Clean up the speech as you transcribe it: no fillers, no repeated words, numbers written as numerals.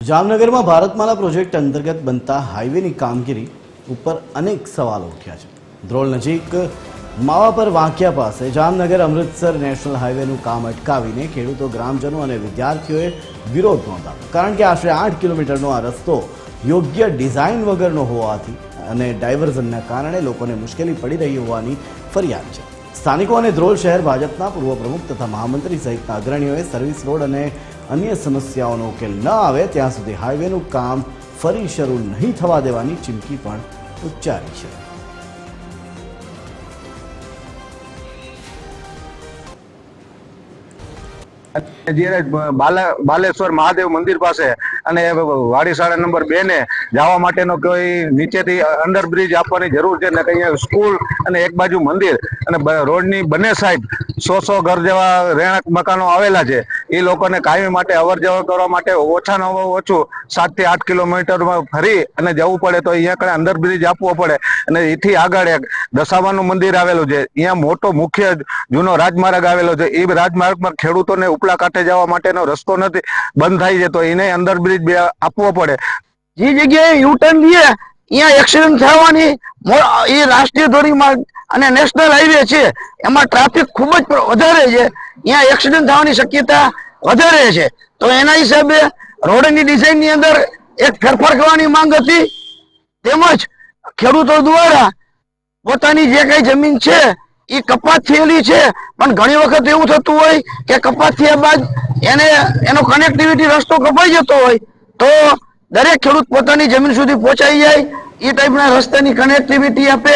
જામનગરમાં ભારતમાલા પ્રોજેક્ટ અંતર્ગત બનતા હાઈવેની કામગીરી ઉપર અનેક સવાલો ઉઠ્યા છે। ધ્રોલ નજીક માવાપર વાંકિયા પાસે જામનગર અમૃતસર નેશનલ હાઈવેનું કામ અટકાવીને ખેડૂતો, ગ્રામજનો અને વિદ્યાર્થીઓએ વિરોધ નોંધાવ્યો, કારણ કે આશરે 8 કિલોમીટરનો આ રસ્તો યોગ્ય ડિઝાઇન વગરનો હોવાથી અને ડાયવર્ઝનના કારણે લોકોને મુશ્કેલી પડી રહી હોવાની ફરિયાદ છે। સ્થાનિકો અને ધ્રોલ શહેર ભાજપના પૂર્વ પ્રમુખ તથા મહામંત્રી સહિતના અગ્રણીઓએ સર્વિસ રોડ અને અન્ય સમસ્યાઓનો ઉકેલ ન આવે ત્યાં સુધી હાઈવેનું કામ ફરી શરૂ નહીં થવા દેવાની ચીમકી પણ ઉચ્ચારી છે। બાલેશ્વર મહાદેવ મંદિર પાસે અને વાડીશાળા નંબર 2 ને જવા માટેનો કોઈ નીચેથી અંડરબ્રિજ આપવાની જરૂર છે ને કઈ સ્કૂલ અને એક બાજુ મંદિર અને રોડની બંને સાઈડ 100 ઘર જેવા રહેણાંક મકાનો આવેલા છે। એ લોકોને કાયમી માટે અવર જવર કરવા માટે ઓછામાં ઓછું 7 થી 8 કિલોમીટરમાં ફરી અને જવું પડે, તો અહીંયા કઈ અંડરબ્રિજ આપવો પડે। અને એથી આગળ એક દશામાનું મંદિર આવેલું છે, અહીંયા મોટો મુખ્ય જૂનો રાજમાર્ગ આવેલો છે। એ રાજમાર્ગમાં ખેડૂતોને ઉપલા કાંઠે જવા માટેનો રસ્તો નથી, બંધ થાય છે, તો એને અંડરબ્રિજ આપવો પડે। જે જગ્યાએ યુટર્ન દે અહીંયા એક્સિડન્ટ થવાની એ રાષ્ટ્રીય ધોરીમાર્ગ અને નેશનલ હાઈવે છે, એમાં ટ્રાફિક ખૂબ જ વધારે છે, અહીંયા એક્સિડન્ટ થવાની શક્યતા વધારે છે। તો એના હિસાબે રોડની ડિઝાઇનની અંદર એક ફેરફાર કરવાની માંગ હતી, તેમજ ખેડૂતો દ્વારા પોતાની જે કઈ જમીન છે એ કપાત થયેલી છે, પણ ઘણી વખત એવું થતું હોય કે કપાત થયા બાદ એનો કનેક્ટિવિટી રસ્તો કપાઈ જતો હોય તો દરેક ખેડૂત પોતાની જમીન સુધી પહોંચાઈ જાય એ ટાઈપના રસ્તાની કનેક્ટિવિટી આપે